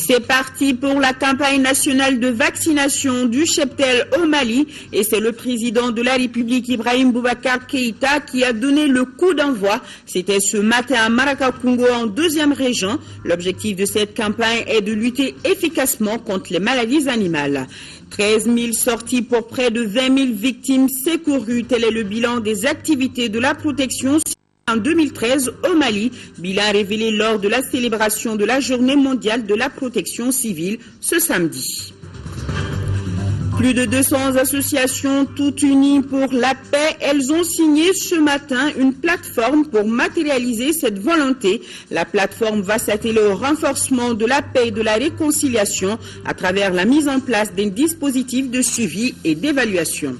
C'est parti pour la campagne nationale de vaccination du cheptel au Mali et c'est le président de la République Ibrahim Boubacar Keïta qui a donné le coup d'envoi. C'était ce matin à Marakakungo en 2e région. L'objectif de cette campagne est de lutter efficacement contre les maladies animales. 13 000 sorties pour près de 20 000 victimes secourues. Tel est le bilan des activités de la protection en 2013 au Mali, bilan révélé lors de la célébration de la Journée mondiale de la protection civile ce samedi. Plus de 200 associations toutes unies pour la paix, elles ont signé ce matin une plateforme pour matérialiser cette volonté. La plateforme va s'atteler au renforcement de la paix et de la réconciliation à travers la mise en place d'un dispositif de suivi et d'évaluation.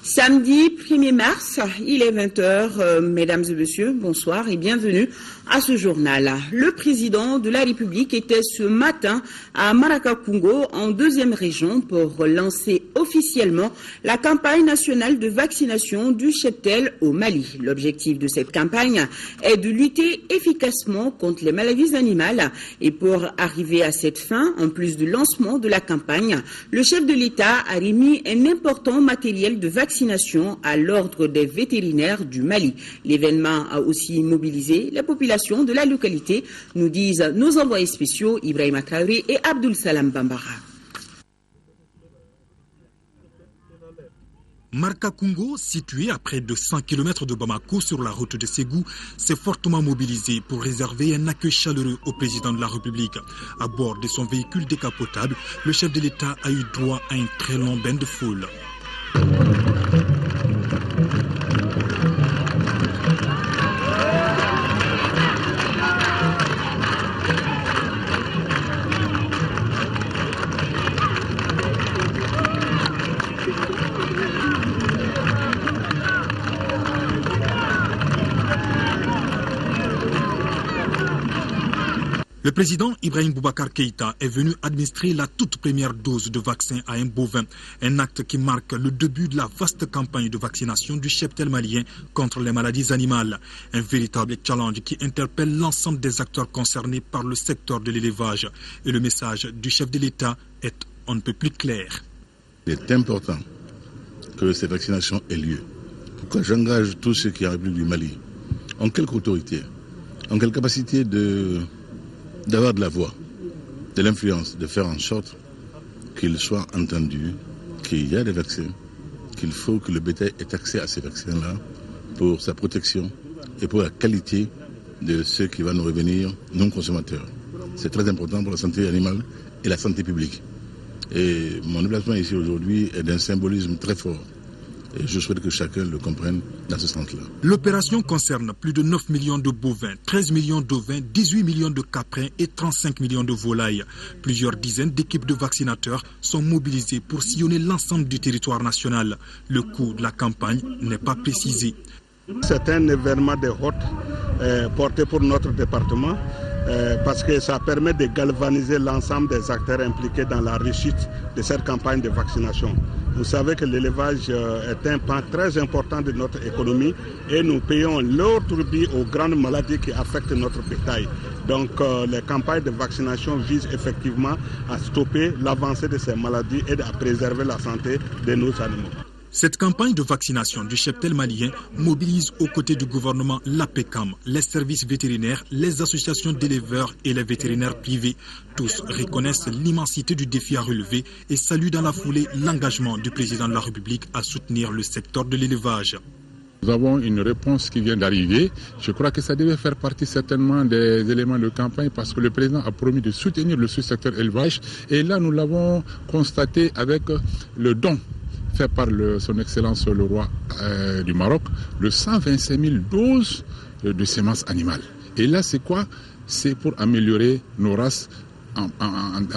Samedi 1er mars, il est 20h. Mesdames et messieurs, bonsoir et bienvenue à ce journal. Le président de la République était ce matin à Marakakungo, en 2e région, pour lancer officiellement la campagne nationale de vaccination du cheptel au Mali. L'objectif de cette campagne est de lutter efficacement contre les maladies animales. Et pour arriver à cette fin, en plus du lancement de la campagne, le chef de l'État a remis un important matériel de vaccination à l'ordre des vétérinaires du Mali. L'événement a aussi mobilisé la population de la localité, nous disent nos envoyés spéciaux Ibrahim Traoré et Abdul Salam Bambara. Marakakungo, situé à près de 100 km de Bamako sur la route de Ségou, s'est fortement mobilisé pour réserver un accueil chaleureux au président de la République. À bord de son véhicule décapotable, le chef de l'État a eu droit à un très long bain de foule. Le président Ibrahim Boubacar Keïta est venu administrer la toute première dose de vaccin à un bovin, un acte qui marque le début de la vaste campagne de vaccination du cheptel malien contre les maladies animales. Un véritable challenge qui interpelle l'ensemble des acteurs concernés par le secteur de l'élevage. Et le message du chef de l'État est on ne peut plus clair. Il est important que ces vaccinations aient lieu. Pourquoi j'engage tous ceux qui arrivent du Mali, en quelque autorité, en quelle capacité d'avoir de la voix, de l'influence, de faire en sorte qu'il soit entendu, qu'il y a des vaccins, qu'il faut que le bétail ait accès à ces vaccins-là pour sa protection et pour la qualité de ce qui va nous revenir non consommateurs. C'est très important pour la santé animale et la santé publique. Et mon déplacement ici aujourd'hui est d'un symbolisme très fort. Et je souhaite que chacun le comprenne dans ce sens-là. L'opération concerne plus de 9 millions de bovins, 13 millions d'ovins, 18 millions de caprins et 35 millions de volailles. Plusieurs dizaines d'équipes de vaccinateurs sont mobilisées pour sillonner l'ensemble du territoire national. Le coût de la campagne n'est pas précisé. C'est un événement de haute portée pour notre département parce que ça permet de galvaniser l'ensemble des acteurs impliqués dans la réussite de cette campagne de vaccination. Vous savez que l'élevage est un pan très important de notre économie et nous payons leur tribut aux grandes maladies qui affectent notre bétail. Donc les campagnes de vaccination visent effectivement à stopper l'avancée de ces maladies et à préserver la santé de nos animaux. Cette campagne de vaccination du cheptel malien mobilise aux côtés du gouvernement l'APECAM, les services vétérinaires, les associations d'éleveurs et les vétérinaires privés. Tous reconnaissent l'immensité du défi à relever et saluent dans la foulée l'engagement du président de la République à soutenir le secteur de l'élevage. Nous avons une réponse qui vient d'arriver. Je crois que ça devait faire partie certainement des éléments de campagne parce que le président a promis de soutenir le sous-secteur élevage. Et là, nous l'avons constaté avec le don fait par son Excellence le roi du Maroc, de 125 000 doses de semences animales. Et là, c'est quoi? C'est pour améliorer nos races en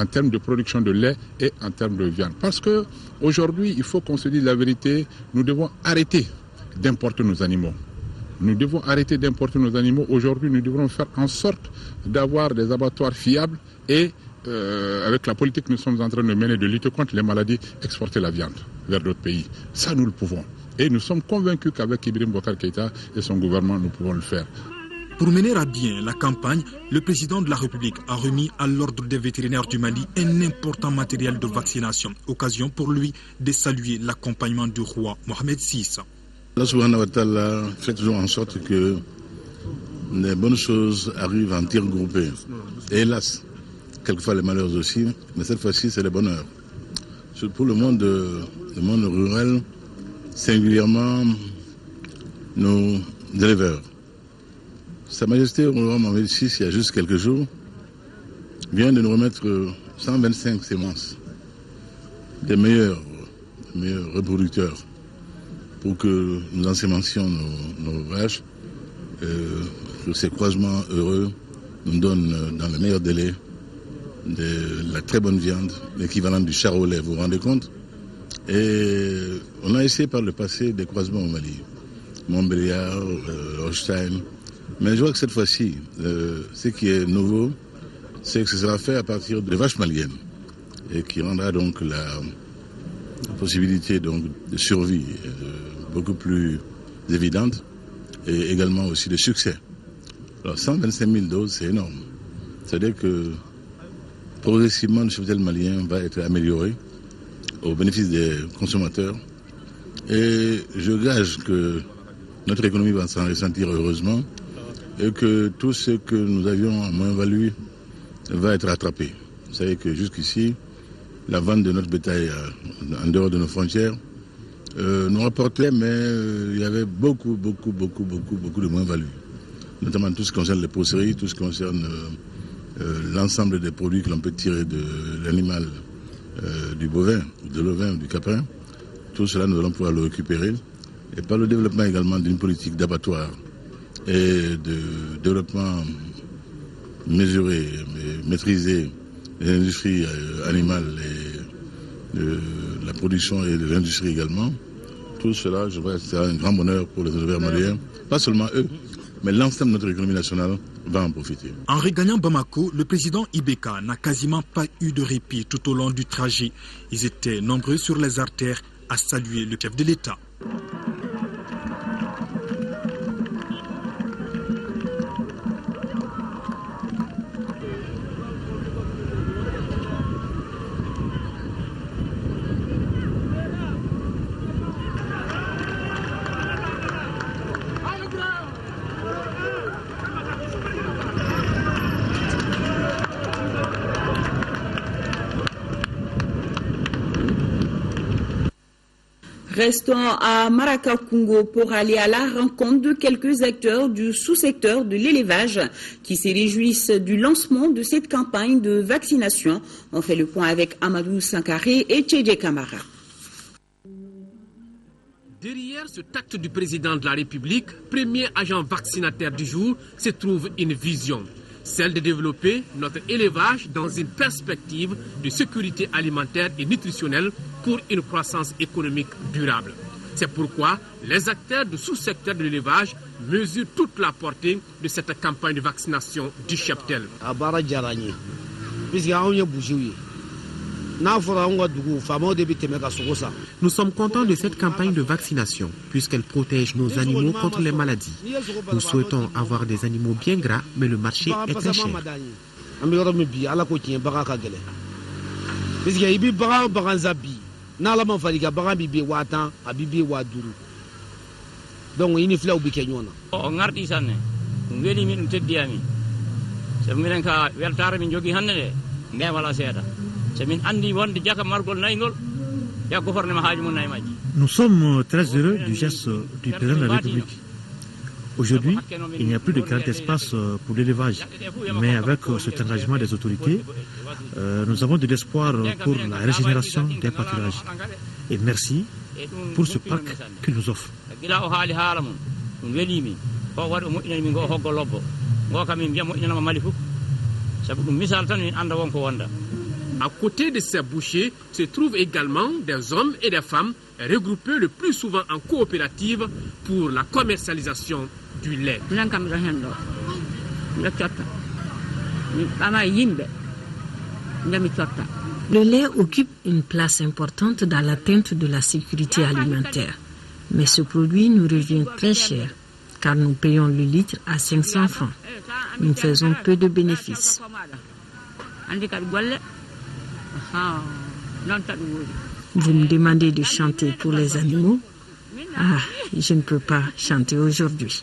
termes de production de lait et en termes de viande. Parce qu'aujourd'hui, il faut qu'on se dise la vérité, nous devons arrêter d'importer nos animaux. Nous devons arrêter d'importer nos animaux. Aujourd'hui, nous devrons faire en sorte d'avoir des abattoirs fiables et avec la politique que nous sommes en train de mener de lutter contre les maladies, exporter la viande vers d'autres pays. Ça, nous le pouvons. Et nous sommes convaincus qu'avec Ibrahim Boubacar Keïta et son gouvernement, nous pouvons le faire. Pour mener à bien la campagne, le président de la République a remis à l'ordre des vétérinaires du Mali un important matériel de vaccination. Occasion pour lui de saluer l'accompagnement du roi Mohamed VI. Allah subhanahu wa ta'ala fait toujours en sorte que les bonnes choses arrivent en tir groupé. Et hélas, quelquefois les malheurs aussi, mais cette fois-ci c'est le bonheur. Pour le monde rural, singulièrement nos éleveurs. Sa Majesté le roi Mohamed VI, il y a juste quelques jours, vient de nous remettre 125 sémences des meilleurs reproducteurs pour que nous ensemencions nos vaches, que ces croisements heureux nous donnent dans le meilleur délai de la très bonne viande, l'équivalent du charolais, vous vous rendez compte? Et on a essayé par le passé des croisements au Mali, Montbéliard, Holstein. Mais je vois que cette fois-ci, ce qui est nouveau, c'est que ce sera fait à partir de vaches maliennes et qui rendra donc la possibilité donc de survie beaucoup plus évidente et également aussi de succès. Alors 125 000 doses, c'est énorme. C'est-à-dire que progressivement le cheptel malien va être amélioré au bénéfice des consommateurs et je gage que notre économie va s'en ressentir heureusement et que tout ce que nous avions en moins-value va être rattrapé. Vous savez que jusqu'ici, la vente de notre bétail en dehors de nos frontières nous rapportait, mais il y avait beaucoup de moins-value. Notamment tout ce qui concerne les pousseries, tout ce qui concerne l'ensemble des produits que l'on peut tirer de l'animal, du bovin, de l'ovin, du caprin. Tout cela, nous allons pouvoir le récupérer. Et par le développement également d'une politique d'abattoir et de développement mesuré, maîtrisé des industries animales et de la production et de l'industrie également. Tout cela, je vois que c'est un grand bonheur pour les éleveurs maliens. Pas seulement eux, mais l'ensemble de notre économie nationale va en profiter. En regagnant Bamako, le président Ibeka n'a quasiment pas eu de répit tout au long du trajet. Ils étaient nombreux sur les artères à saluer le chef de l'État. Restons à Marakakungo pour aller à la rencontre de quelques acteurs du sous-secteur de l'élevage qui se réjouissent du lancement de cette campagne de vaccination. On fait le point avec Amadou Sankaré et Tchédje Kamara. Derrière ce acte du président de la République, premier agent vaccinataire du jour, se trouve une vision. Celle de développer notre élevage dans une perspective de sécurité alimentaire et nutritionnelle pour une croissance économique durable. C'est pourquoi les acteurs du sous-secteur de l'élevage mesurent toute la portée de cette campagne de vaccination du cheptel. Nous sommes contents de cette campagne de vaccination puisqu'elle protège nos animaux contre les maladies. Nous souhaitons avoir des animaux bien gras, mais le marché est très cher. Nous sommes très heureux du geste du président de la République. Aujourd'hui, il n'y a plus de grand espace pour l'élevage, mais avec cet engagement des autorités, nous avons de l'espoir pour la régénération des pâturages. Et merci pour ce pack qu'il nous offre. À côté de ces bouchers se trouvent également des hommes et des femmes regroupés le plus souvent en coopérative pour la commercialisation du lait. Le lait occupe une place importante dans l'atteinte de la sécurité alimentaire. Mais ce produit nous revient très cher car nous payons le litre à 500 francs. Nous faisons peu de bénéfices. Vous me demandez de chanter pour les animaux? Ah, je ne peux pas chanter aujourd'hui.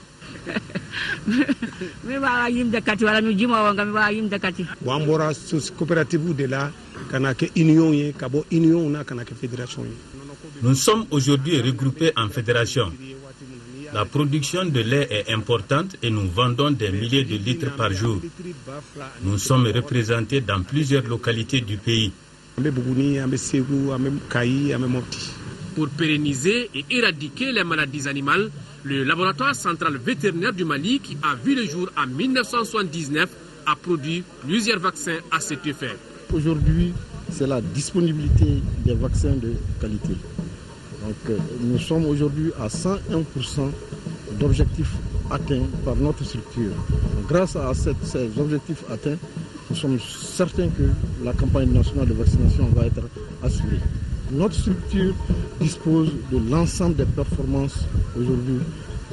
Nous sommes aujourd'hui regroupés en fédération. La production de lait est importante et nous vendons des milliers de litres par jour. Nous sommes représentés dans plusieurs localités du pays. Pour pérenniser et éradiquer les maladies animales, le laboratoire central vétérinaire du Mali, qui a vu le jour en 1979, a produit plusieurs vaccins à cet effet. Aujourd'hui, c'est la disponibilité des vaccins de qualité. Donc, nous sommes aujourd'hui à 101% d'objectifs atteints par notre structure. Donc, grâce à ces objectifs atteints, nous sommes certains que la campagne nationale de vaccination va être assurée. Notre structure dispose de l'ensemble des performances aujourd'hui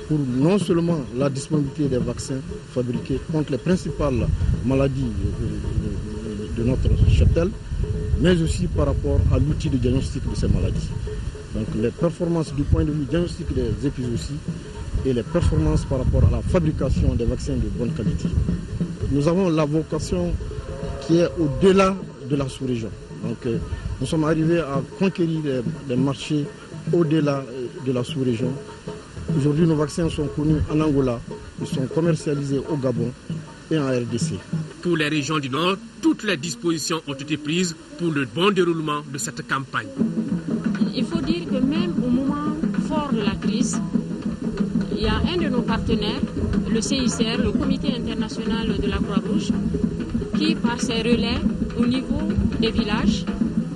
pour non seulement la disponibilité des vaccins fabriqués contre les principales maladies de notre cheptel, mais aussi par rapport à l'outil de diagnostic de ces maladies. Donc les performances du point de vue diagnostic des épizooties et les performances par rapport à la fabrication des vaccins de bonne qualité. Nous avons la vocation qui est au-delà de la sous-région. Donc nous sommes arrivés à conquérir des marchés au-delà de la sous-région. Aujourd'hui, nos vaccins sont connus en Angola, ils sont commercialisés au Gabon et en RDC. Pour les régions du Nord, toutes les dispositions ont été prises pour le bon déroulement de cette campagne. Il faut dire que même au moment fort de la crise, il y a un de nos partenaires, le CICR, le Comité international de la Croix-Rouge, qui par ses relais au niveau des villages,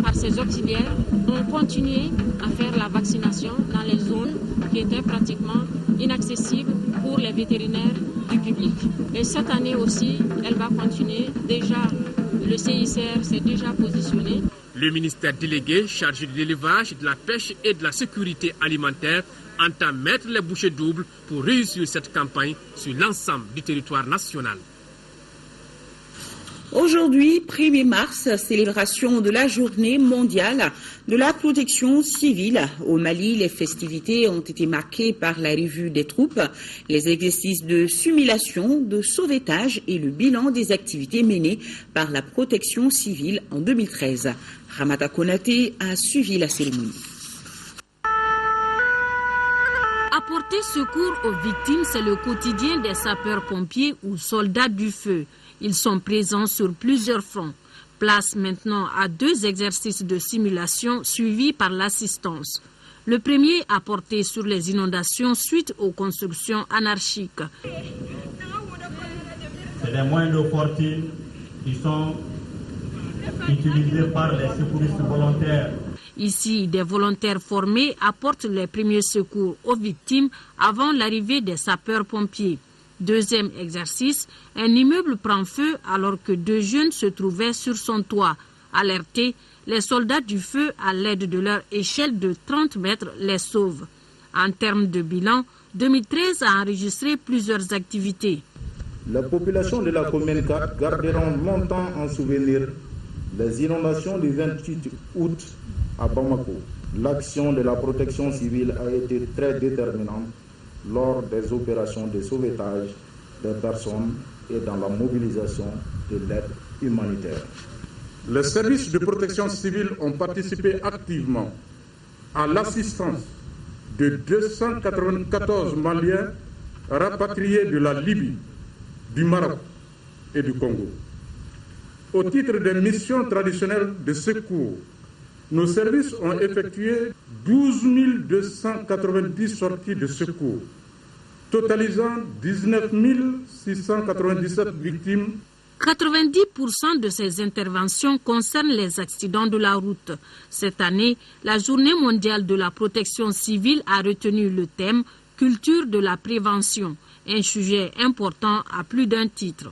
par ses auxiliaires, ont continué à faire la vaccination dans les zones qui étaient pratiquement inaccessibles pour les vétérinaires du public. Et cette année aussi, elle va continuer. Déjà, le CICR s'est déjà positionné. Le ministère délégué chargé de l'élevage, de la pêche et de la sécurité alimentaire entend mettre les bouchées doubles pour réussir cette campagne sur l'ensemble du territoire national. Aujourd'hui, 1er mars, célébration de la journée mondiale de la protection civile. Au Mali, les festivités ont été marquées par la revue des troupes, les exercices de simulation, de sauvetage et le bilan des activités menées par la protection civile en 2013. Ramata Konaté a suivi la cérémonie. Apporter secours aux victimes, c'est le quotidien des sapeurs-pompiers ou soldats du feu. Ils sont présents sur plusieurs fronts. Place maintenant à 2 exercices de simulation suivis par l'assistance. Le premier a porté sur les inondations suite aux constructions anarchiques. C'est les moyens de fortune qui sont utilisés par les secouristes volontaires. Ici, des volontaires formés apportent les premiers secours aux victimes avant l'arrivée des sapeurs-pompiers. Deuxième exercice, un immeuble prend feu alors que 2 jeunes se trouvaient sur son toit. Alertés, les soldats du feu, à l'aide de leur échelle de 30 mètres, les sauvent. En termes de bilan, 2013 a enregistré plusieurs activités. La population de la commune 4 garderont longtemps en souvenir les inondations du 28 août à Bamako. L'action de la protection civile a été très déterminante lors des opérations de sauvetage des personnes et dans la mobilisation de l'aide humanitaire. Les services de protection civile ont participé activement à l'assistance de 294 Maliens rapatriés de la Libye, du Maroc et du Congo. Au titre des missions traditionnelles de secours, nos services ont effectué 12 290 sorties de secours, totalisant 19 697 victimes. 90% de ces interventions concernent les accidents de la route. Cette année, la Journée mondiale de la protection civile a retenu le thème « Culture de la prévention », un sujet important à plus d'un titre.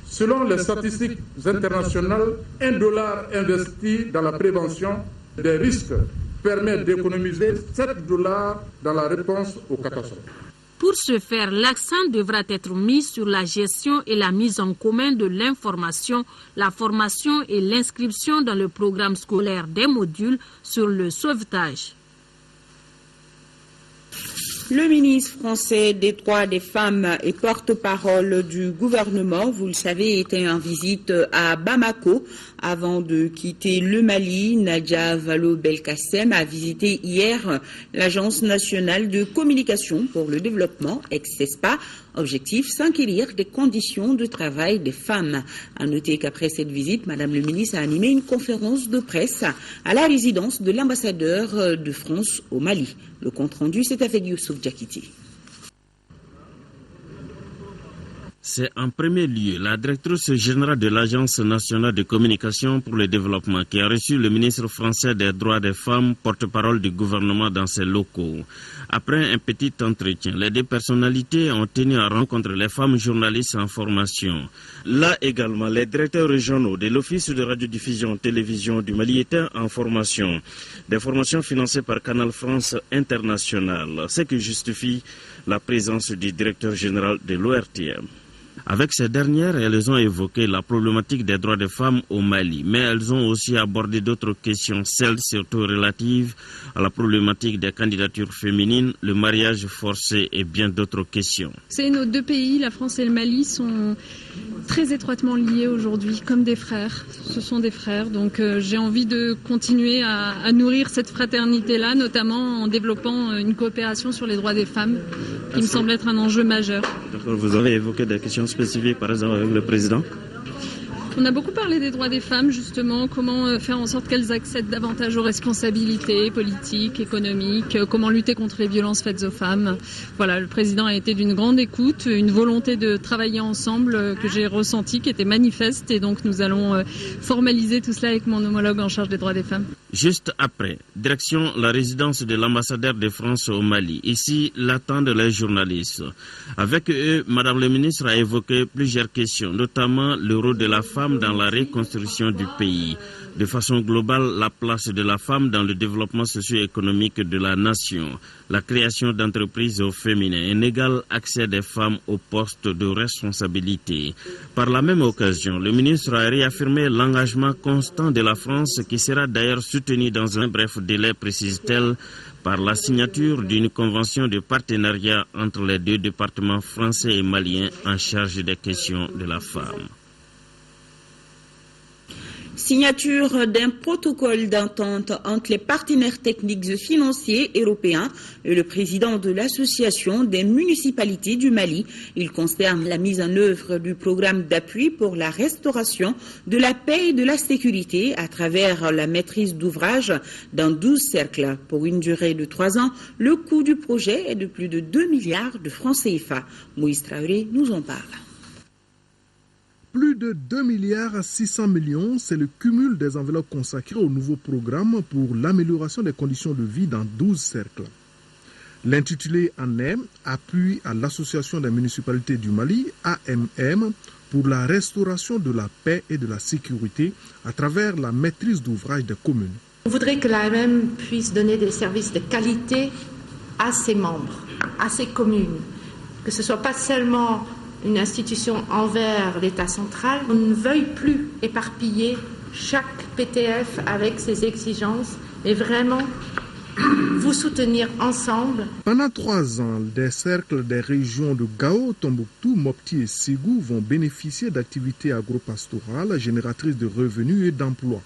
Selon les statistiques internationales, $1 investi dans la prévention des risques permet d'économiser $7 dans la réponse aux catastrophes. Pour ce faire, l'accent devra être mis sur la gestion et la mise en commun de l'information, la formation et l'inscription dans le programme scolaire des modules sur le sauvetage. Le ministre français des droits des femmes et porte-parole du gouvernement, vous le savez, était en visite à Bamako. Avant de quitter le Mali, Nadia Vallaud-Belkacem a visité hier l'Agence nationale de communication pour le développement, ex-CESPA. Objectif, s'inquiéter des conditions de travail des femmes. À noter qu'après cette visite, Madame le ministre a animé une conférence de presse à la résidence de l'ambassadeur de France au Mali. Le compte-rendu, c'est avec Youssouf Diakiti. C'est en premier lieu la directrice générale de l'Agence nationale de communication pour le développement qui a reçu le ministre français des droits des femmes, porte-parole du gouvernement dans ses locaux. Après un petit entretien, les deux personnalités ont tenu à rencontrer les femmes journalistes en formation. Là également, les directeurs régionaux de l'Office de radiodiffusion télévision du Mali étaient en formation. Des formations financées par Canal France International, ce qui justifie la présence du directeur général de l'ORTM. Avec ces dernières, elles ont évoqué la problématique des droits des femmes au Mali, mais elles ont aussi abordé d'autres questions, celles surtout relatives à la problématique des candidatures féminines, le mariage forcé et bien d'autres questions. Nos deux pays, la France et le Mali, sont très étroitement liés aujourd'hui, comme des frères. Ce sont des frères, donc j'ai envie de continuer à nourrir cette fraternité-là, notamment en développant une coopération sur les droits des femmes, qui me semble être un enjeu majeur. D'accord, vous avez évoqué des questions spécifiques, par exemple, avec le président? On a beaucoup parlé des droits des femmes, justement, comment faire en sorte qu'elles accèdent davantage aux responsabilités politiques, économiques, comment lutter contre les violences faites aux femmes. Voilà, le président a été d'une grande écoute, une volonté de travailler ensemble que j'ai ressentie, qui était manifeste, et donc nous allons formaliser tout cela avec mon homologue en charge des droits des femmes. Juste après, direction la résidence de l'ambassadeur de France au Mali. Ici, l'attendent les journalistes. Avec eux, Madame le ministre a évoqué plusieurs questions, notamment le rôle de la femme dans la reconstruction du pays. De façon globale, la place de la femme dans le développement socio-économique de la nation, la création d'entreprises au féminin, un égal accès des femmes aux postes de responsabilité. Par la même occasion, le ministre a réaffirmé l'engagement constant de la France qui sera d'ailleurs soutenu dans un bref délai, précise-t-elle, par la signature d'une convention de partenariat entre les deux départements français et maliens en charge des questions de la femme. Signature d'un protocole d'entente entre les partenaires techniques et financiers européens et le président de l'association des municipalités du Mali. Il concerne la mise en œuvre du programme d'appui pour la restauration de la paix et de la sécurité à travers la maîtrise d'ouvrage dans 12 cercles. Pour une durée de 3 ans, le coût du projet est de plus de 2 milliards de francs CFA. Moïse Traoré nous en parle. Plus de 2 milliards 600 millions, c'est le cumul des enveloppes consacrées au nouveau programme pour l'amélioration des conditions de vie dans 12 cercles. L'intitulé en est « Appui à l'Association des municipalités du Mali, AMM, pour la restauration de la paix et de la sécurité à travers la maîtrise d'ouvrage des communes ». On voudrait que l'AMM puisse donner des services de qualité à ses membres, à ses communes, que ce ne soit pas seulement une institution envers l'État central. On ne veuille plus éparpiller chaque PTF avec ses exigences, mais vraiment vous soutenir ensemble. Pendant 3 ans, des cercles des régions de Gao, Tombouctou, Mopti et Ségou vont bénéficier d'activités agropastorales génératrices de revenus et d'emplois.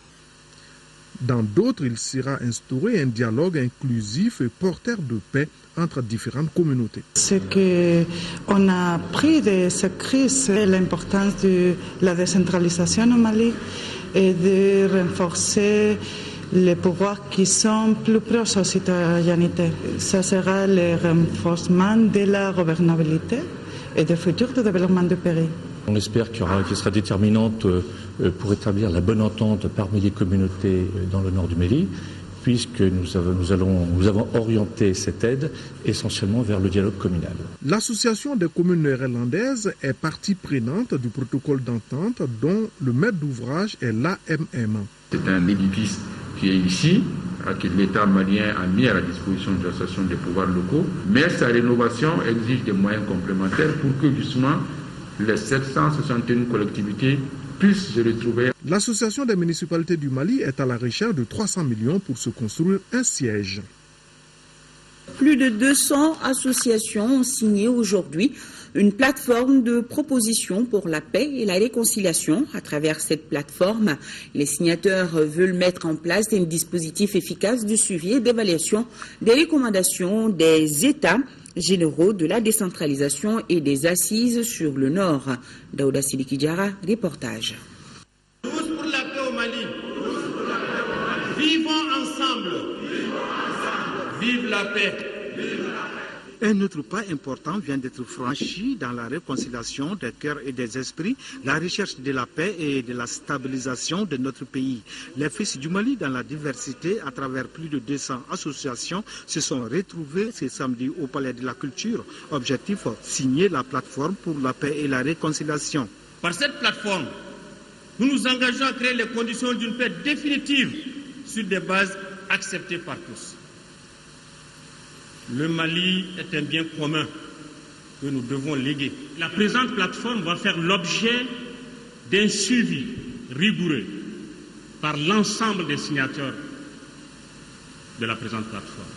Dans d'autres, il sera instauré un dialogue inclusif et porteur de paix entre différentes communautés. Ce qu'on a appris de cette crise, c'est l'importance de la décentralisation au Mali et de renforcer les pouvoirs qui sont plus proches aux citoyennetés. Ça sera le renforcement de la gouvernabilité et du futur de développement du pays. On espère qu'elle sera déterminante pour établir la bonne entente parmi les communautés dans le nord du Mali, puisque nous avons orienté cette aide essentiellement vers le dialogue communal. L'association des communes néerlandaises est partie prenante du protocole d'entente dont le maître d'ouvrage est l'AMM. C'est un édifice qui est ici, que l'État malien a mis à la disposition de l'association des pouvoirs locaux, mais sa rénovation exige des moyens complémentaires pour que justement les 761 collectivités puissent se retrouver. L'association des municipalités du Mali est à la recherche de 300 millions pour se construire un siège. Plus de 200 associations ont signé aujourd'hui une plateforme de proposition pour la paix et la réconciliation. À travers cette plateforme, les signataires veulent mettre en place un dispositif efficace de suivi et d'évaluation des recommandations des États généraux de la décentralisation et des assises sur le Nord. Daouda Sidiki Diarra, reportage. Tous pour la paix au Mali. Vivons ensemble. Vive la paix. Un autre pas important vient d'être franchi dans la réconciliation des cœurs et des esprits, la recherche de la paix et de la stabilisation de notre pays. Les fils du Mali, dans la diversité, à travers plus de 200 associations, se sont retrouvés ce samedi au Palais de la Culture. Objectif, signer la plateforme pour la paix et la réconciliation. Par cette plateforme, nous nous engageons à créer les conditions d'une paix définitive sur des bases acceptées par tous. Le Mali est un bien commun que nous devons léguer. La présente plateforme va faire l'objet d'un suivi rigoureux par l'ensemble des signataires de la présente plateforme.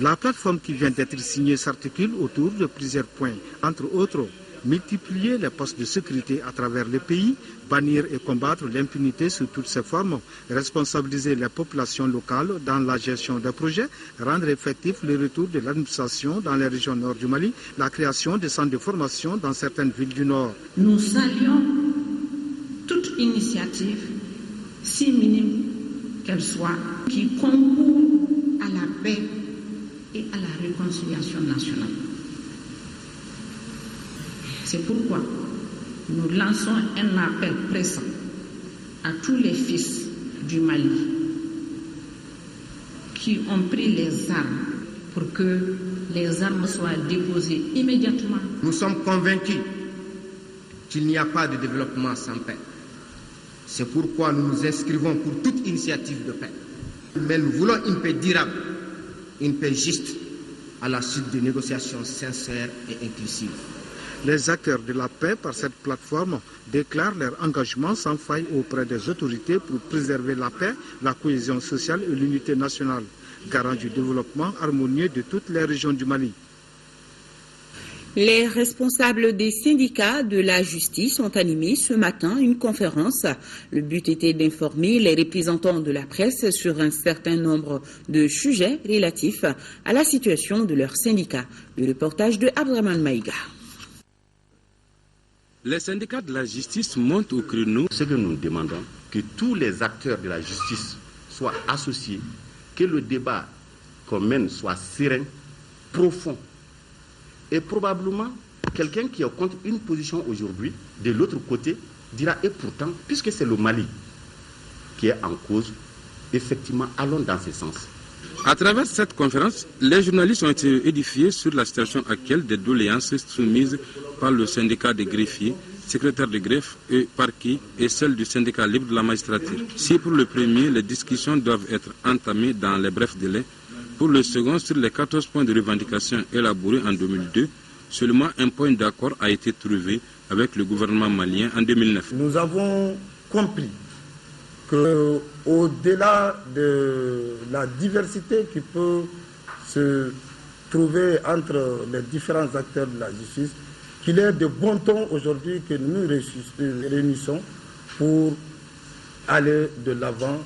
La plateforme qui vient d'être signée s'articule autour de plusieurs points, entre autres multiplier les postes de sécurité à travers le pays, bannir et combattre l'impunité sous toutes ses formes, responsabiliser les populations locales dans la gestion des projets, rendre effectif le retour de l'administration dans les régions nord du Mali, la création de centres de formation dans certaines villes du Nord. Nous saluons toute initiative, si minime qu'elle soit, qui concourt à la paix et à la réconciliation nationale. C'est pourquoi nous lançons un appel pressant à tous les fils du Mali qui ont pris les armes pour que les armes soient déposées immédiatement. Nous sommes convaincus qu'il n'y a pas de développement sans paix. C'est pourquoi nous nous inscrivons pour toute initiative de paix. Mais nous voulons une paix durable, une paix juste, à la suite de négociations sincères et inclusives. Les acteurs de la paix par cette plateforme déclarent leur engagement sans faille auprès des autorités pour préserver la paix, la cohésion sociale et l'unité nationale, garant du développement harmonieux de toutes les régions du Mali. Les responsables des syndicats de la justice ont animé ce matin une conférence. Le but était d'informer les représentants de la presse sur un certain nombre de sujets relatifs à la situation de leur syndicat. Le reportage de Abdraman Maïga. Les syndicats de la justice montent au créneau. Ce que nous demandons, que tous les acteurs de la justice soient associés, que le débat qu'on mène soit serein, profond. Et probablement, quelqu'un qui compte une position aujourd'hui, de l'autre côté, dira, et pourtant, puisque c'est le Mali qui est en cause, effectivement, allons dans ce sens. À travers cette conférence, les journalistes ont été édifiés sur la situation actuelle des doléances soumises par le syndicat des greffiers, secrétaire de greffe et parquet et celle du syndicat libre de la magistrature. Si pour le premier, les discussions doivent être entamées dans les brefs délais, pour le second, sur les 14 points de revendication élaborés en 2002, seulement un point d'accord a été trouvé avec le gouvernement malien en 2009. Nous avons compris qu'au-delà de la diversité qui peut se trouver entre les différents acteurs de la justice, qu'il est de bon ton aujourd'hui que nous nous réunissons pour aller de l'avant.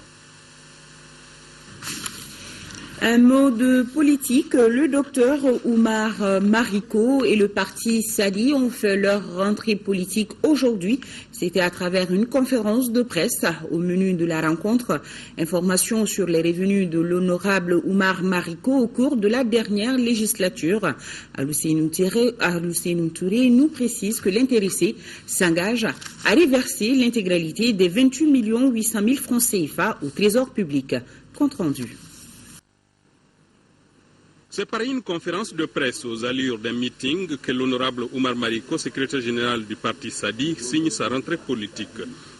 Un mot de politique, le docteur Oumar Mariko et le parti Sadi ont fait leur rentrée politique aujourd'hui. C'était à travers une conférence de presse. Au menu de la rencontre, information sur les revenus de l'honorable Oumar Mariko au cours de la dernière législature. Alousseinou Touré nous précise que l'intéressé s'engage à reverser l'intégralité des 28 800 000 francs CFA au trésor public. Compte rendu. C'est par une conférence de presse aux allures d'un meeting que l'honorable Oumar Mariko, secrétaire général du parti Sadi, signe sa rentrée politique.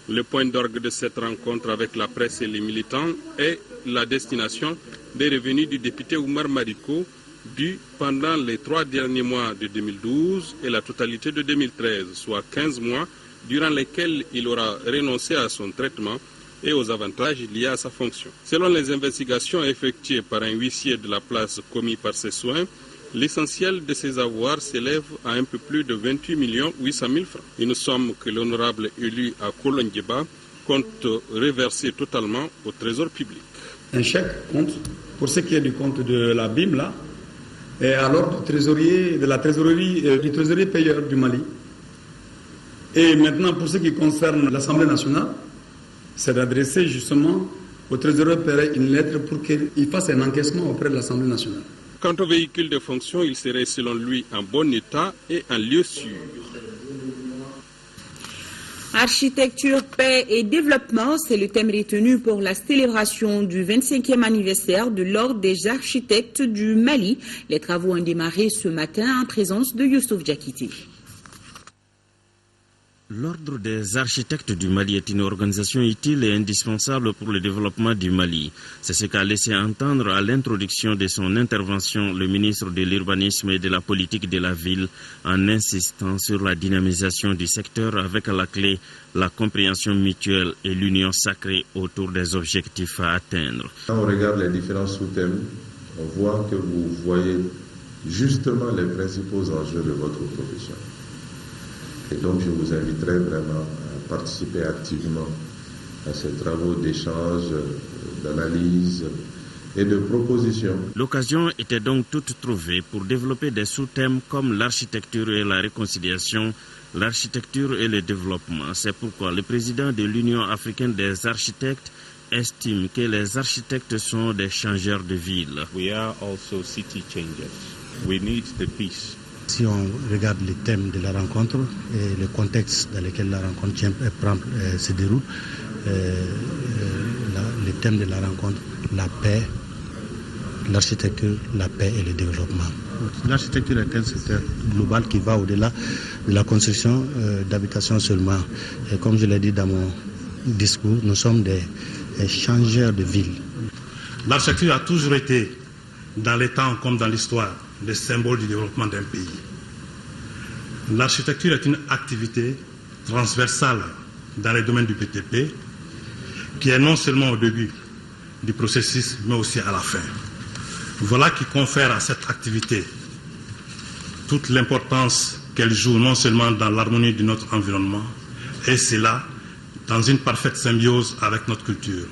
Le point d'orgue de cette rencontre avec la presse et les militants est la destination des revenus du député Oumar Mariko dus pendant les 3 derniers mois de 2012 et la totalité de 2013, soit 15 mois durant lesquels il aura renoncé à son traitement et aux avantages liés à sa fonction. Selon les investigations effectuées par un huissier de la place commis par ces soins, l'essentiel de ces avoirs s'élève à un peu plus de 28 800 000 francs. Une somme que l'honorable élu à Kolongueba compte reverser totalement au trésor public. Un chèque compte, pour ce qui est du compte de la BIM là, et alors du trésorier payeur du Mali. Et maintenant, pour ce qui concerne l'Assemblée nationale, c'est d'adresser justement au trésorier payeur une lettre pour qu'il fasse un encaissement auprès de l'Assemblée nationale. Quant au véhicule de fonction, il serait selon lui en bon état et en lieu sûr. Architecture, paix et développement, c'est le thème retenu pour la célébration du 25e anniversaire de l'Ordre des architectes du Mali. Les travaux ont démarré ce matin en présence de Youssouf Diakité. L'Ordre des architectes du Mali est une organisation utile et indispensable pour le développement du Mali. C'est ce qu'a laissé entendre à l'introduction de son intervention le ministre de l'Urbanisme et de la Politique de la Ville en insistant sur la dynamisation du secteur avec à la clé la compréhension mutuelle et l'union sacrée autour des objectifs à atteindre. Quand on regarde les différents sous-thèmes, on voit que vous voyez justement les principaux enjeux de votre profession. Et donc je vous inviterai vraiment à participer activement à ces travaux d'échange, d'analyse et de proposition. L'occasion était donc toute trouvée pour développer des sous-thèmes comme l'architecture et la réconciliation, l'architecture et le développement. C'est pourquoi le président de l'Union africaine des architectes estime que les architectes sont des changeurs de ville. We are also city changers. We need the peace. Si on regarde les thèmes de la rencontre et le contexte dans lequel la rencontre se déroule, les thèmes de la rencontre, la paix, l'architecture, la paix et le développement. L'architecture est un secteur global qui va au-delà de la construction d'habitations seulement. Et comme je l'ai dit dans mon discours, nous sommes des changeurs de ville. L'architecture a toujours été, dans les temps comme dans l'histoire, le symbole du développement d'un pays. L'architecture est une activité transversale dans les domaines du BTP qui est non seulement au début du processus mais aussi à la fin. Voilà qui confère à cette activité toute l'importance qu'elle joue non seulement dans l'harmonie de notre environnement et c'est là dans une parfaite symbiose avec notre culture.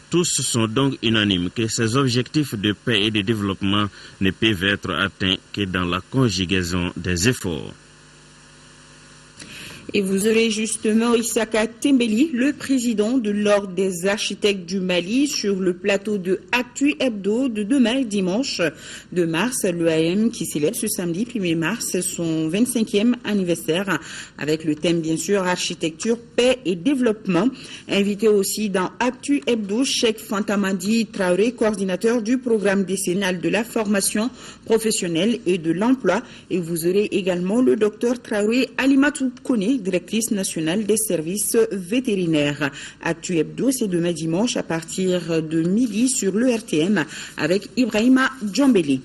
Tous sont donc unanimes que ces objectifs de paix et de développement ne peuvent être atteints que dans la conjugaison des efforts. Et vous aurez justement Issaka Tembeli, le président de l'Ordre des architectes du Mali, sur le plateau de Actu Hebdo de demain, dimanche 2 mars, l'EAM qui célèbre ce samedi 1er mars son 25e anniversaire avec le thème bien sûr architecture, paix et développement. Invité aussi dans Actu Hebdo, Cheikh Fantamadi Traoré, coordinateur du programme décennal de la formation professionnelle et de l'emploi. Et vous aurez également le docteur Traoré Alimatou Kone, directrice nationale des services vétérinaires. Actu Hebdo, c'est demain dimanche à partir de midi sur le RTM avec Ibrahima Djambeli.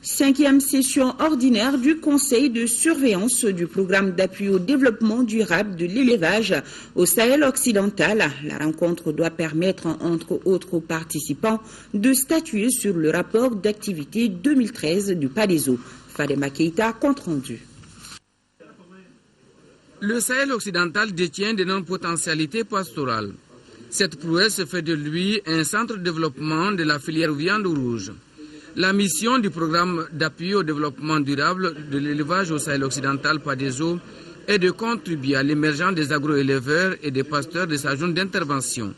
5e session ordinaire du Conseil de surveillance du programme d'appui au développement durable de l'élevage au Sahel occidental. La rencontre doit permettre, entre autres participants, de statuer sur le rapport d'activité 2013 du PADESO. Fadema Keita, compte rendu. Le Sahel occidental détient d'énormes potentialités pastorales. Cette prouesse fait de lui un centre de développement de la filière viande rouge. La mission du programme d'appui au développement durable de l'élevage au Sahel occidental PADESO est de contribuer à l'émergence des agroéleveurs et des pasteurs de sa zone d'intervention.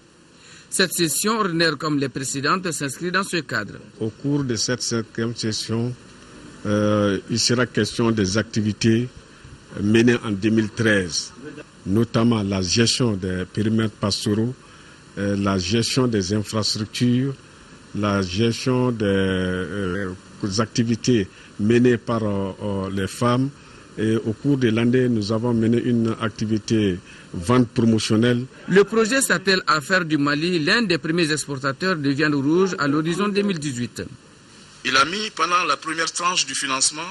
Cette session ordinaire comme les précédentes s'inscrit dans ce cadre. Au cours de cette 5e session, il sera question des activités menées en 2013, notamment la gestion des périmètres pastoraux, la gestion des infrastructures, la gestion des activités menées par les femmes, Et au cours de l'année, nous avons mené une activité vente promotionnelle. Le projet s'appelle à faire du Mali l'un des premiers exportateurs de viande rouge à l'horizon 2018. Il a mis pendant la première tranche du financement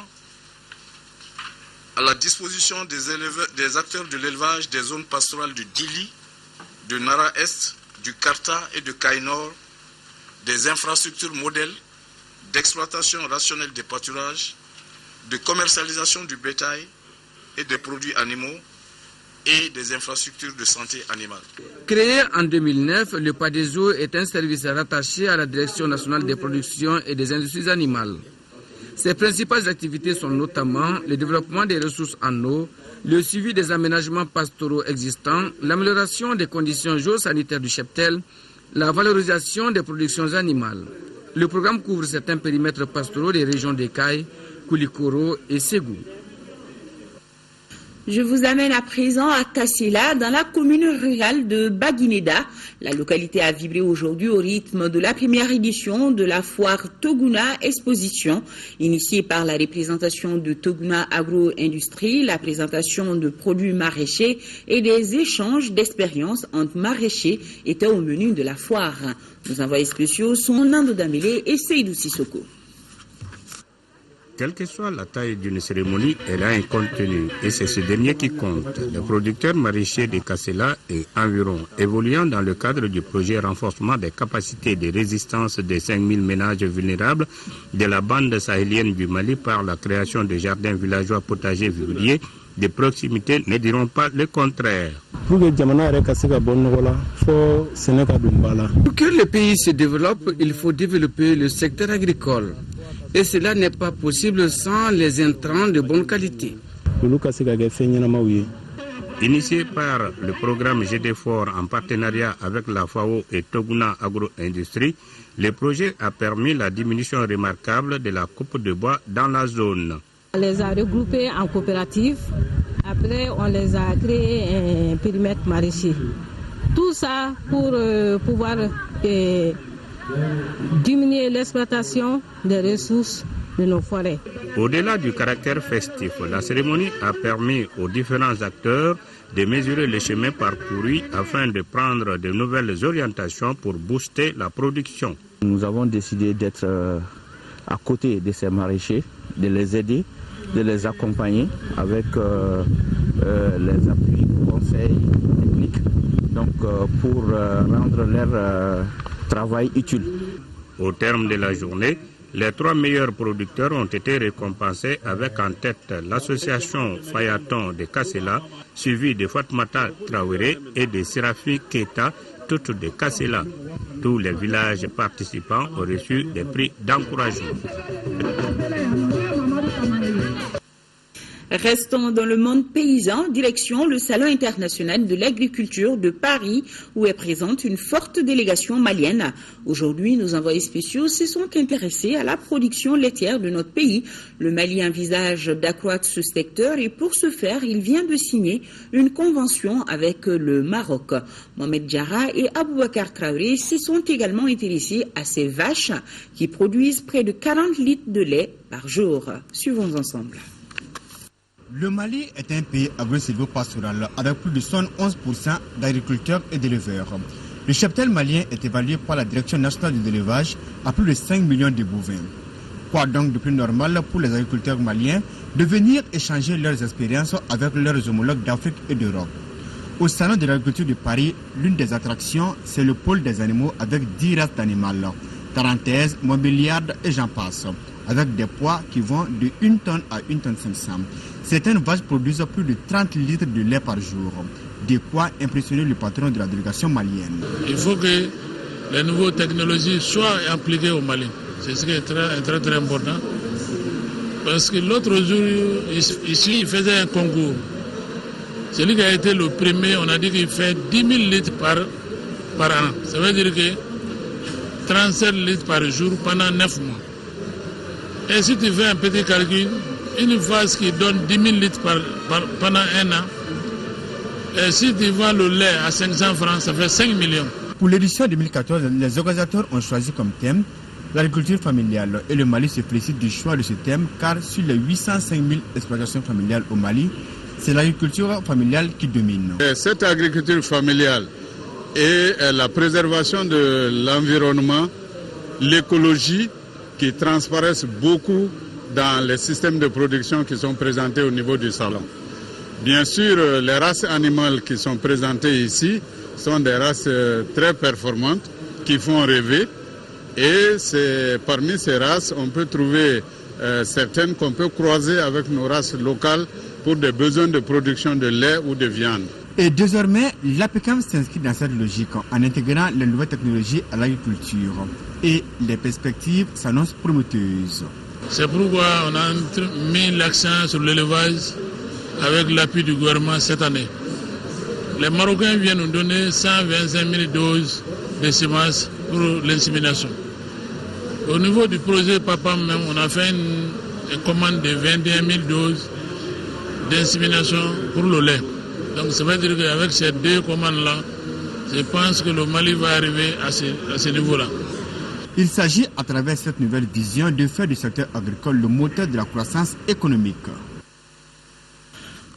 à la disposition des acteurs de l'élevage des zones pastorales du Dili, de Nara-Est, du Karta et de Kainor, des infrastructures modèles d'exploitation rationnelle des pâturages, de commercialisation du bétail et des produits animaux et des infrastructures de santé animale. Créé en 2009, le PADESO est un service rattaché à la Direction nationale des productions et des industries animales. Ses principales activités sont notamment le développement des ressources en eau, le suivi des aménagements pastoraux existants, l'amélioration des conditions géosanitaires du cheptel, la valorisation des productions animales. Le programme couvre certains périmètres pastoraux des régions d'Ekaï, Koulikoro et Ségou. Je vous amène à présent à Kassela, dans la commune rurale de Baguineda. La localité a vibré aujourd'hui au rythme de la première édition de la foire Toguna Exposition, initiée par la représentation de Toguna Agro-Industrie, la présentation de produits maraîchers et des échanges d'expériences entre maraîchers étaient au menu de la foire. Nos envoyés spéciaux sont Nando Damele et Seydou Sissoko. Quelle que soit la taille d'une cérémonie, elle a un contenu et c'est ce dernier qui compte. Le producteur maraîcher de Kassela et environ, évoluant dans le cadre du projet renforcement des capacités de résistance des 5000 ménages vulnérables de la bande sahélienne du Mali par la création de jardins villageois potagers vivriers de proximité, ne diront pas le contraire. Pour que le pays se développe, il faut développer le secteur agricole. Et cela n'est pas possible sans les intrants de bonne qualité. Initié par le programme GDFOR en partenariat avec la FAO et Toguna Agro-Industrie, le projet a permis la diminution remarquable de la coupe de bois dans la zone. On les a regroupés en coopérative. Après, on les a créés un périmètre maraîcher. Tout ça pour pouvoir diminuer l'exploitation des ressources de nos forêts. Au-delà du caractère festif, la cérémonie a permis aux différents acteurs de mesurer le chemin parcouru afin de prendre de nouvelles orientations pour booster la production. Nous avons décidé d'être à côté de ces maraîchers, de les aider, de les accompagner avec les appuis, conseils techniques, donc pour rendre leur travail utile. Au terme de la journée, les 3 meilleurs producteurs ont été récompensés avec en tête l'association Fayaton de Kassela, suivie de Fatmata Traoré et de Serafi Keita, toutes de Kassela. Tous les villages participants ont reçu des prix d'encouragement. Restons dans le monde paysan, direction le Salon international de l'agriculture de Paris, où est présente une forte délégation malienne. Aujourd'hui, nos envoyés spéciaux se sont intéressés à la production laitière de notre pays. Le Mali envisage d'accroître ce secteur et pour ce faire, il vient de signer une convention avec le Maroc. Mohamed Diarra et Aboubakar Traoré se sont également intéressés à ces vaches qui produisent près de 40 litres de lait par jour. Suivons ensemble. Le Mali est un pays agro-silvopastoral avec plus de 71% d'agriculteurs et d'éleveurs. Le cheptel malien est évalué par la Direction nationale de l'élevage à plus de 5 millions de bovins. Quoi donc de plus normal pour les agriculteurs maliens de venir échanger leurs expériences avec leurs homologues d'Afrique et d'Europe. Au Salon de l'agriculture de Paris, l'une des attractions, c'est le pôle des animaux avec 10 races d'animaux, tarentaises, mobiliardes et j'en passe, avec des poids qui vont de 1 tonne à 1 tonne 500. Certaines vaches produisent plus de 30 litres de lait par jour, de quoi impressionner le patron de la délégation malienne. Il faut que les nouvelles technologies soient appliquées au Mali. C'est ce qui est très important. Parce que l'autre jour, ici, il faisait un concours. Celui qui a été le premier, on a dit qu'il fait 10 000 litres par an. Ça veut dire que 37 litres par jour pendant 9 mois. Et si tu fais un petit calcul, une vache qui donne 10 000 litres pendant 1 an, et si tu vends le lait à 500 francs, ça fait 5 millions. Pour l'édition 2014, les organisateurs ont choisi comme thème L'agriculture familiale et le Mali se félicitent du choix de ce thème car sur les 805 000 exploitations familiales au Mali, c'est l'agriculture familiale qui domine. Cette agriculture familiale et la préservation de l'environnement, l'écologie qui transparaissent beaucoup dans les systèmes de production qui sont présentés au niveau du salon. Bien sûr, les races animales qui sont présentées ici sont des races très performantes qui font rêver. Et parmi ces races, on peut trouver certaines qu'on peut croiser avec nos races locales pour des besoins de production de lait ou de viande. Et désormais, l'APECAM s'inscrit dans cette logique en intégrant les nouvelles technologies à l'agriculture. Et les perspectives s'annoncent prometteuses. C'est pourquoi on a mis l'accent sur l'élevage avec l'appui du gouvernement cette année. Les Marocains viennent nous donner 125 000 doses de semences pour l'insémination. Au niveau du projet PAPAM même, on a fait une commande de 21 000 doses d'insémination pour le lait. Donc ça veut dire qu'avec ces deux commandes-là, je pense que le Mali va arriver à ce niveau-là. Il s'agit à travers cette nouvelle vision de faire du secteur agricole le moteur de la croissance économique.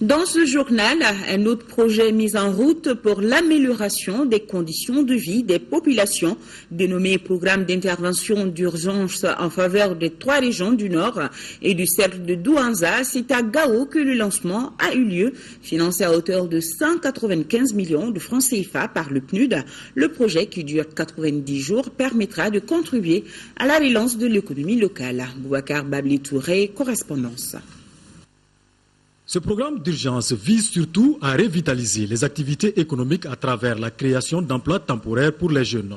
Dans ce journal, un autre projet mis en route pour l'amélioration des conditions de vie des populations, dénommé Programme d'intervention d'urgence en faveur des 3 régions du Nord et du cercle de Douanza. C'est à Gao que le lancement a eu lieu, financé à hauteur de 195 millions de francs CFA par le PNUD. Le projet, qui dure 90 jours, permettra de contribuer à la relance de l'économie locale. Boubacar Babli Touré, correspondance. Ce programme d'urgence vise surtout à revitaliser les activités économiques à travers la création d'emplois temporaires pour les jeunes.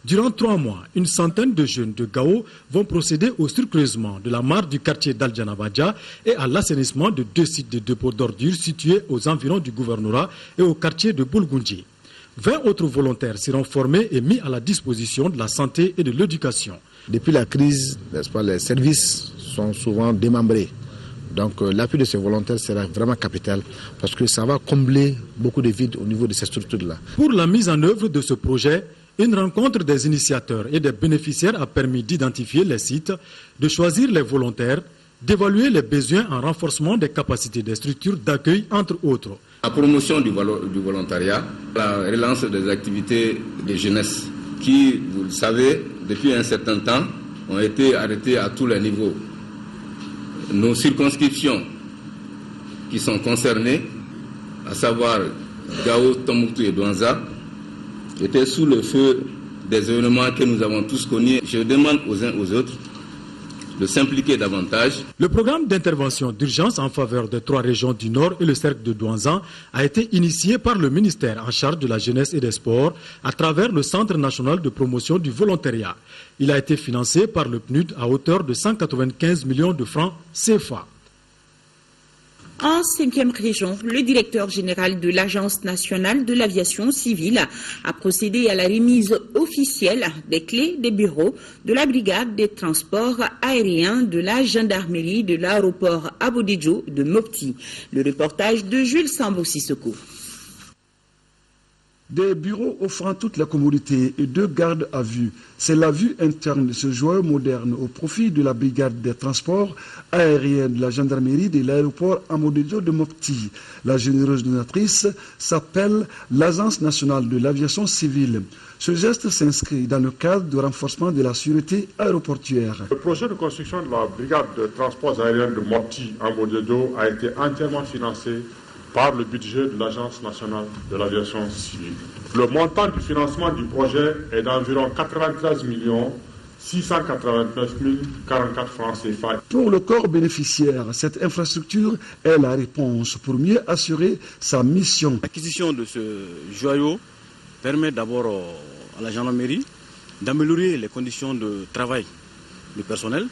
Durant 3 mois, une centaine de jeunes de Gao vont procéder au surcreusement de la mare du quartier d'Al-Janabadja et à l'assainissement de 2 sites de dépôt d'ordures situés aux environs du gouvernorat et au quartier de Boulgoundji. 20 autres volontaires seront formés et mis à la disposition de la santé et de l'éducation. Depuis la crise, n'est-ce pas, les services sont souvent démembrés. Donc l'appui de ces volontaires sera vraiment capital parce que ça va combler beaucoup de vides au niveau de ces structures-là. Pour la mise en œuvre de ce projet, une rencontre des initiateurs et des bénéficiaires a permis d'identifier les sites, de choisir les volontaires, d'évaluer les besoins en renforcement des capacités des structures d'accueil, entre autres. La promotion du volontariat, la relance des activités de jeunesse qui, vous le savez, depuis un certain temps, ont été arrêtées à tous les niveaux. Nos circonscriptions qui sont concernées, à savoir Gao, Tombouctou et Douanza, étaient sous le feu des événements que nous avons tous connus. Je demande aux uns aux autres de s'impliquer davantage. Le programme d'intervention d'urgence en faveur des 3 régions du Nord et le cercle de Douanza a été initié par le ministère en charge de la jeunesse et des sports à travers le Centre national de promotion du volontariat. Il a été financé par le PNUD à hauteur de 195 millions de francs CFA. En 5e région, le directeur général de l'Agence nationale de l'aviation civile a procédé à la remise officielle des clés des bureaux de la brigade des transports aériens de la gendarmerie de l'aéroport Abodidjo de Mopti. Le reportage de Jules Sambo-Sissoko. Des bureaux offrant toute la commodité et 2 gardes à vue. C'est la vue interne de ce joyau moderne au profit de la brigade des transports aériens de la gendarmerie de l'aéroport Abodidjo de Mopti. La généreuse donatrice s'appelle l'Agence nationale de l'aviation civile. Ce geste s'inscrit dans le cadre du renforcement de la sûreté aéroportuaire. Le projet de construction de la brigade de transports aériens de Mopti Abodidjo a été entièrement financé par le budget de l'Agence nationale de l'aviation civile. Le montant du financement du projet est d'environ 93 689 044 francs CFA. Pour le corps bénéficiaire, cette infrastructure est la réponse pour mieux assurer sa mission. L'acquisition de ce joyau permet d'abord à la gendarmerie d'améliorer les conditions de travail du personnel.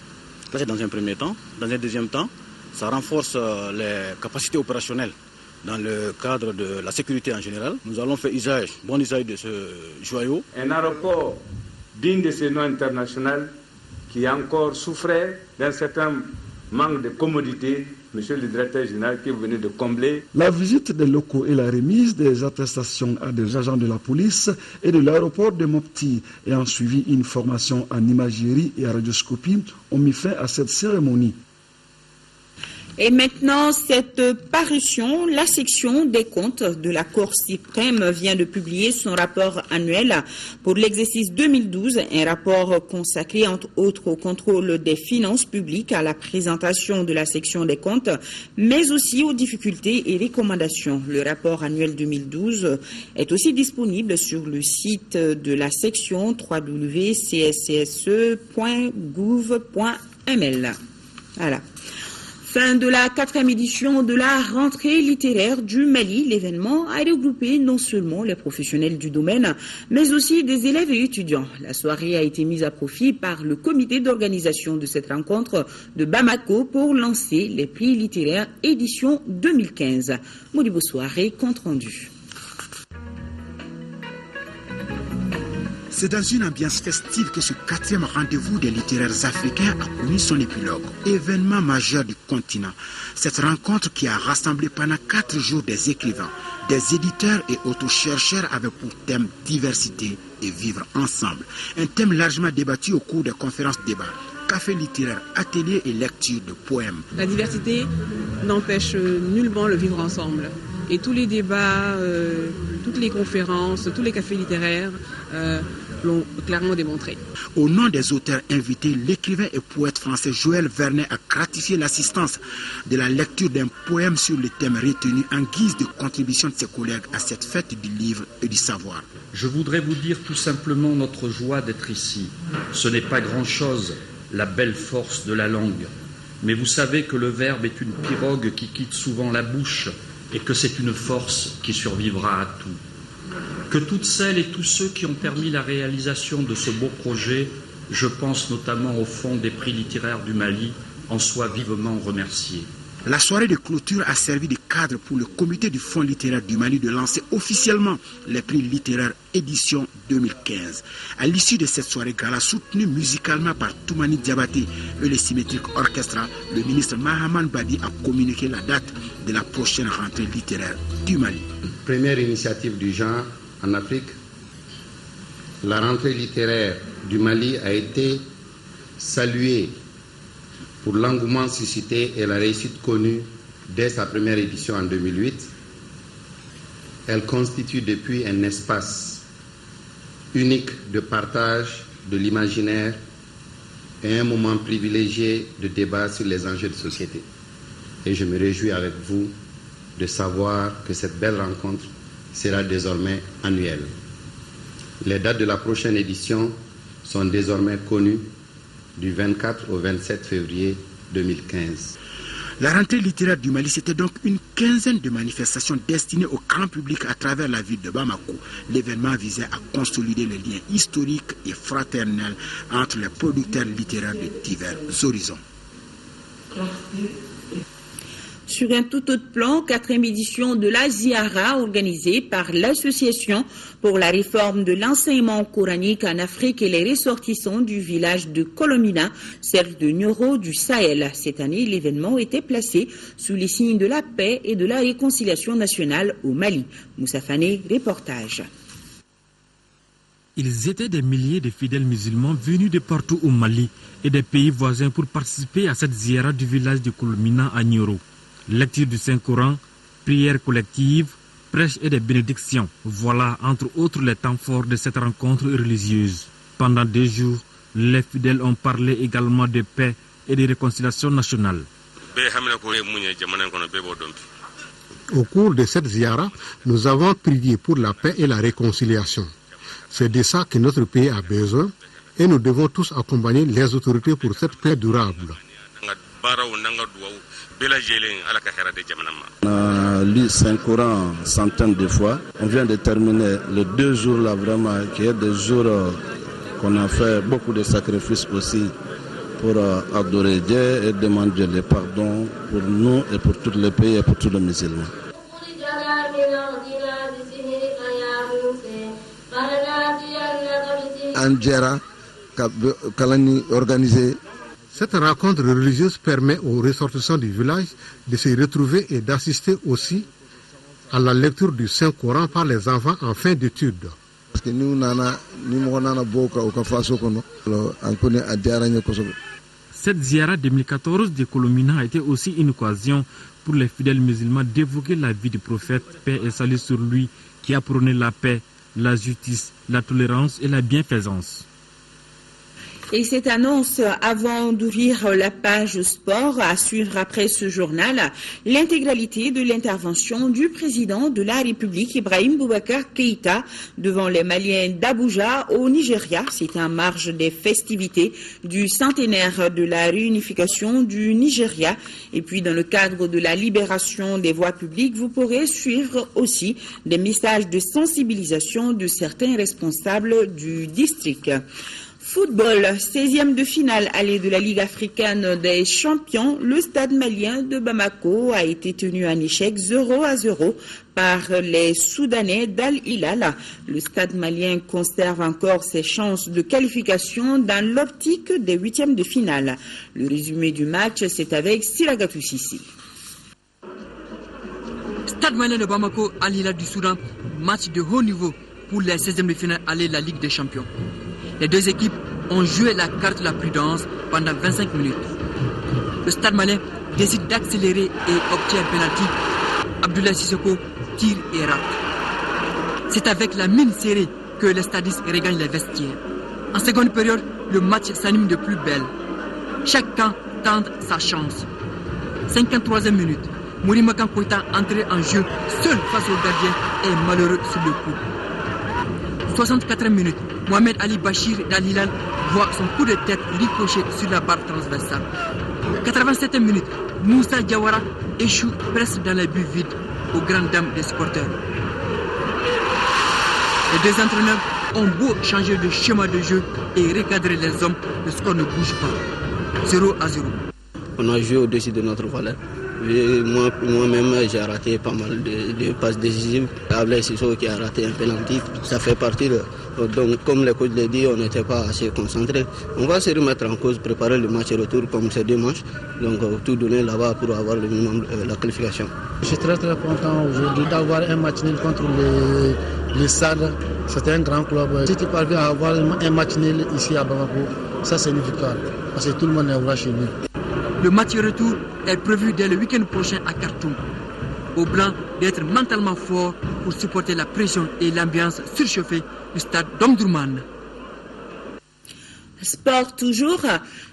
Ça, c'est dans un premier temps. Dans un deuxième temps, ça renforce les capacités opérationnelles. Dans le cadre de la sécurité en général, nous allons faire bon usage de ce joyau. Un aéroport digne de ce nom international qui a encore souffert d'un certain manque de commodité monsieur le directeur général, qui est venu de combler. La visite des locaux et la remise des attestations à des agents de la police et de l'aéroport de Mopti ayant suivi une formation en imagerie et en radioscopie ont mis fin à cette cérémonie. Et maintenant, cette parution, la section des comptes de la Cour suprême vient de publier son rapport annuel pour l'exercice 2012, un rapport consacré entre autres au contrôle des finances publiques, à la présentation de la section des comptes, mais aussi aux difficultés et recommandations. Le rapport annuel 2012 est aussi disponible sur le site de la section www.cscse.gouv.ml. Voilà. Fin de la 4e édition de la rentrée littéraire du Mali. L'événement a regroupé non seulement les professionnels du domaine, mais aussi des élèves et étudiants. La soirée a été mise à profit par le comité d'organisation de cette rencontre de Bamako pour lancer les prix littéraires édition 2015. Modibo Soirée, compte rendu. C'est dans une ambiance festive que ce 4e rendez-vous des littéraires africains a connu son épilogue. Événement majeur du continent. Cette rencontre qui a rassemblé pendant 4 jours des écrivains, des éditeurs et auto-chercheurs avec pour thème diversité et vivre ensemble. Un thème largement débattu au cours des conférences débats. Café littéraire, atelier et lecture de poèmes. La diversité n'empêche nullement le vivre ensemble. Et tous les débats, toutes les conférences, tous les cafés littéraires l'ont clairement démontré. Au nom des auteurs invités, l'écrivain et poète français Joël Vernet a gratifié l'assistance de la lecture d'un poème sur le thème retenu en guise de contribution de ses collègues à cette fête du livre et du savoir. Je voudrais vous dire tout simplement notre joie d'être ici. Ce n'est pas grand-chose, la belle force de la langue. Mais vous savez que le verbe est une pirogue qui quitte souvent la bouche et que c'est une force qui survivra à tout. Que toutes celles et tous ceux qui ont permis la réalisation de ce beau projet, je pense notamment au Fonds des prix littéraires du Mali, en soient vivement remerciés. La soirée de clôture a servi de cadre pour le comité du Fonds littéraire du Mali de lancer officiellement les prix littéraires édition 2015. À l'issue de cette soirée gala soutenue musicalement par Toumani Diabaté et le Symétrique Orchestra, le ministre Mahaman Badi a communiqué la date de la prochaine rentrée littéraire du Mali. Première initiative du genre en Afrique, la rentrée littéraire du Mali a été saluée pour l'engouement suscité et la réussite connue dès sa première édition en 2008. Elle constitue depuis un espace unique de partage de l'imaginaire et un moment privilégié de débat sur les enjeux de société. Et je me réjouis avec vous de savoir que cette belle rencontre sera désormais annuelle. Les dates de la prochaine édition sont désormais connues du 24 au 27 février 2015. La rentrée littéraire du Mali, c'était donc une quinzaine de manifestations destinées au grand public à travers la ville de Bamako. L'événement visait à consolider les liens historiques et fraternels entre les producteurs littéraires de divers horizons. Sur un tout autre plan, 4e édition de la Ziara organisée par l'Association pour la réforme de l'enseignement coranique en Afrique et les ressortissants du village de Kolomina, cercle de Nioro du Sahel. Cette année, l'événement était placé sous les signes de la paix et de la réconciliation nationale au Mali. Moussa Fane, reportage. Ils étaient des milliers de fidèles musulmans venus de partout au Mali et des pays voisins pour participer à cette Ziara du village de Kolomina à Nioro. Lecture du Saint-Coran, prières collectives, prêches et des bénédictions. Voilà, entre autres, les temps forts de cette rencontre religieuse. Pendant 2 jours, les fidèles ont parlé également de paix et de réconciliation nationale. Au cours de cette ziara, nous avons prié pour la paix et la réconciliation. C'est de ça que notre pays a besoin et nous devons tous accompagner les autorités pour cette paix durable. On a lu Saint-Coran centaines de fois. On vient de terminer les 2 jours là vraiment, qui est des jours qu'on a fait beaucoup de sacrifices aussi pour adorer Dieu et demander le pardon pour nous et pour tous les pays et pour tous les musulmans. Anjera Kalani organisé Cette rencontre religieuse permet aux ressortissants du village de se retrouver et d'assister aussi à la lecture du Saint-Coran par les enfants en fin d'études. Cette ziara 2014 de Kolomina a été aussi une occasion pour les fidèles musulmans d'évoquer la vie du prophète, paix et salut sur lui, qui a prôné la paix, la justice, la tolérance et la bienfaisance. Et cette annonce, avant d'ouvrir la page sport, à suivre après ce journal, l'intégralité de l'intervention du président de la République, Ibrahim Boubacar Keïta, devant les Maliens d'Abuja au Nigeria. C'est en marge des festivités du centenaire de la réunification du Nigeria. Et puis, dans le cadre de la libération des voies publiques, vous pourrez suivre aussi des messages de sensibilisation de certains responsables du district. Football, 16e de finale aller de la Ligue africaine des champions, le stade malien de Bamako a été tenu en échec 0-0 par les Soudanais d'Al Hilal. Le stade malien conserve encore ses chances de qualification dans l'optique des 8e de finale. Le résumé du match, c'est avec Siragatou Sissi. Stade malien de Bamako, Al Hilal du Soudan, match de haut niveau pour les 16e de finale aller de la Ligue des champions. Les deux équipes ont joué la carte de la prudence pendant 25 minutes. Le stade malien décide d'accélérer et obtient un penalty. Abdoulaye Sissoko tire et rate. C'est avec la mine serrée que les stadistes regagnent les vestiaires. En seconde période, le match s'anime de plus belle. Chaque camp tente sa chance. 53e minute, Mourima Kankoita entré en jeu seul face au gardien est malheureux sur le coup. 64e minute, Mohamed Ali Bachir d'Al Hilal voit son coup de tête ricocher sur la barre transversale. 87e minute, Moussa Diawara échoue presque dans les buts vides aux grandes dames des supporters. Les deux entraîneurs ont beau changer de schéma de jeu et recadrer les hommes, le score ne bouge pas. 0-0. On a joué au-dessus de notre valeur. Moi-même, j'ai raté pas mal de passes décisives. Abdoulaye Sissoko qui a raté un penalty, ça fait partie de... Donc, comme le coach l'a dit, on n'était pas assez concentré. On va se remettre en cause, préparer le match retour comme c'est 2 matchs. Donc, tout donner là-bas pour avoir le minimum, la qualification. Je suis très content aujourd'hui d'avoir un match nul contre les SAD. C'était un grand club. Si tu parviens à avoir un match nul ici à Bamako, ça c'est une victoire. Parce que tout le monde est au chez nous. Le match retour est prévu dès le week-end prochain à Khartoum. Au Blanc d'être mentalement fort pour supporter la pression et l'ambiance surchauffée du stade d'Omdurman. Sport toujours,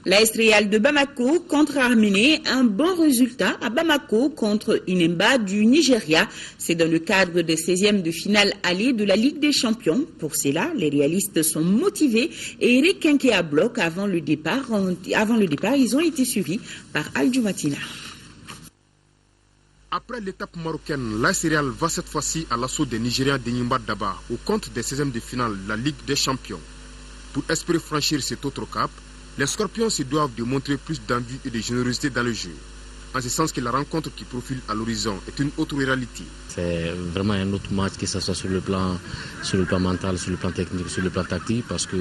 l'AS Real de Bamako contre Arménie, un bon résultat à Bamako contre Inemba du Nigeria. C'est dans le cadre des 16e de finale aller de la Ligue des Champions. Pour cela, les réalistes sont motivés et requinqués à bloc avant le départ. Ils ont été suivis par Al Jumatina. Après l'étape marocaine, l'AS Real va cette fois-ci à l'assaut des Nigériens d'Enyimba Daba au compte des 16e de finale de la Ligue des Champions. Pour espérer franchir cet autre cap, les Scorpions se doivent de montrer plus d'envie et de générosité dans le jeu. En ce sens que la rencontre qui profile à l'horizon est une autre réalité. C'est vraiment un autre match, que ce soit sur le plan mental, sur le plan technique, sur le plan tactique, parce que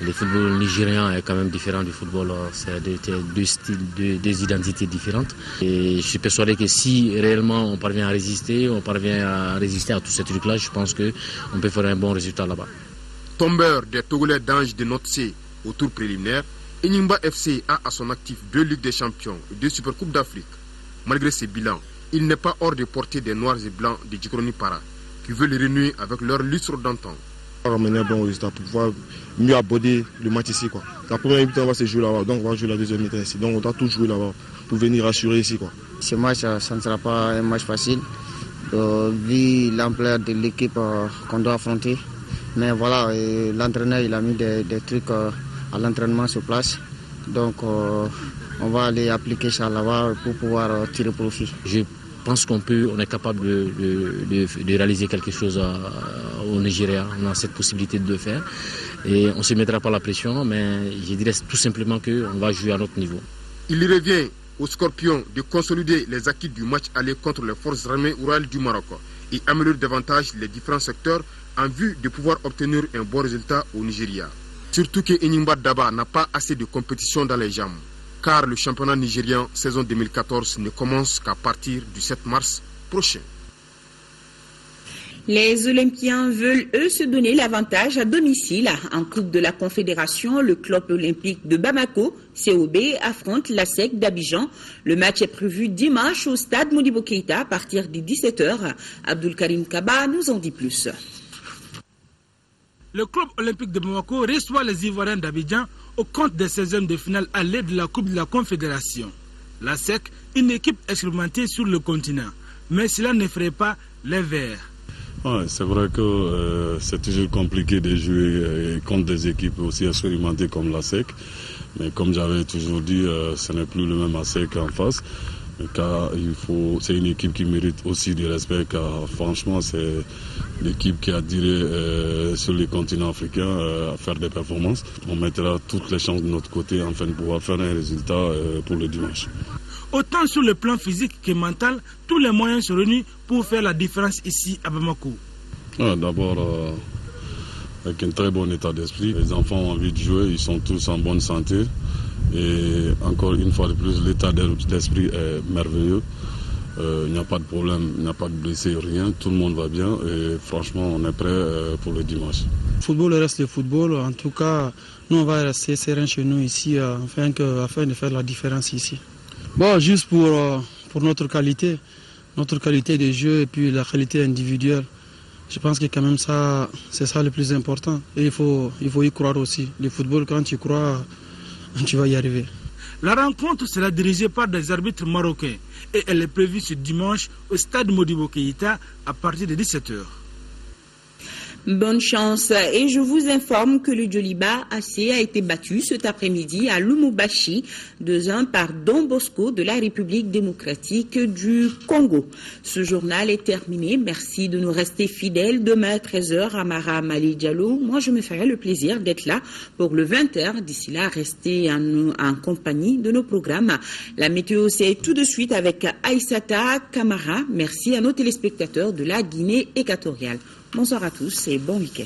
le football nigérien est quand même différent du football. C'est deux styles, deux identités différentes. Et je suis persuadé que si réellement on parvient à résister à tous ces trucs-là, je pense qu'on peut faire un bon résultat là-bas. Tombeur des Togolais d'Ange de Notse au tour préliminaire, Enyimba FC a à son actif 2 Ligues des Champions et 2 Supercoupes d'Afrique. Malgré ces bilans, il n'est pas hors de portée des Noirs et Blancs de Djikroni Para, qui veulent renouer avec leur lustre d'antan. On va ramener un bon résultat pour pouvoir mieux aborder le match ici. La première mi-temps va se jouer là-bas, donc on va jouer la deuxième mi-temps ici. Donc on doit tout jouer là-bas pour venir assurer ici. Ce match, ça ne sera pas un match facile, vu l'ampleur de l'équipe qu'on doit affronter. Mais voilà, l'entraîneur il a mis des trucs à l'entraînement sur place. Donc on va aller appliquer ça là-bas pour pouvoir tirer profit. Je pense qu'on est capable de réaliser quelque chose au Nigeria. On a cette possibilité de le faire. Et on ne se mettra pas la pression, mais je dirais tout simplement qu'on va jouer à notre niveau. Il revient aux Scorpions de consolider les acquis du match aller contre les forces armées rurales du Maroc et améliorer davantage les différents secteurs en vue de pouvoir obtenir un bon résultat au Nigeria. Surtout que Enyimba Daba n'a pas assez de compétition dans les jambes. car le championnat nigérian saison 2014 ne commence qu'à partir du 7 mars prochain. Les Olympiens veulent, eux, se donner l'avantage à domicile. En Coupe de la Confédération, le club olympique de Bamako, COB, affronte l'ASEC d'Abidjan. Le match est prévu dimanche au stade Modibo Keïta à partir de 17h. Abdul Karim Kaba nous en dit plus. Le club olympique de Bamako reçoit les Ivoiriens d'Abidjan au compte des 16e de finale à l'aide de la Coupe de la Confédération. L'ASEC, une équipe expérimentée sur le continent. Mais cela ne ferait pas les Verts. Ouais, c'est vrai que c'est toujours compliqué de jouer contre des équipes aussi expérimentées comme l'ASEC. Mais comme j'avais toujours dit, ce n'est plus le même ASEC en face. Car c'est une équipe qui mérite aussi du respect, car franchement c'est l'équipe qui a duré sur les continents africains à faire des performances. On mettra toutes les chances de notre côté afin de pouvoir faire un résultat pour le dimanche. Autant sur le plan physique que mental, tous les moyens sont réunis pour faire la différence ici à Bamako. D'abord, avec un très bon état d'esprit. Les enfants ont envie de jouer, ils sont tous en bonne santé. Et encore une fois de plus, l'état d'esprit est merveilleux. Il n'y a pas de problème, il n'y a pas de blessés, rien. Tout le monde va bien et franchement, on est prêt pour le dimanche. Le football reste le football. En tout cas, nous, on va rester serein chez nous ici afin de faire la différence ici. Bon, juste pour notre qualité de jeu et puis la qualité individuelle. Je pense que quand même ça, c'est ça le plus important. Et il faut y croire aussi. Le football, quand tu crois, tu vas y arriver. La rencontre sera dirigée par des arbitres marocains et elle est prévue ce dimanche au stade Modibo Keïta à partir de 17h. Bonne chance et je vous informe que le Djoliba AC a été battu cet après-midi à Lumumbashi 2-1 par Don Bosco de la République démocratique du Congo. Ce journal est terminé. Merci de nous rester fidèles. Demain à 13h, Amara Mali Diallo. Moi, je me ferai le plaisir d'être là pour le 20h. D'ici là, restez en compagnie de nos programmes. La météo, c'est tout de suite avec Aïssata Kamara. Merci à nos téléspectateurs de la Guinée équatoriale. Bonsoir à tous et bon week-end.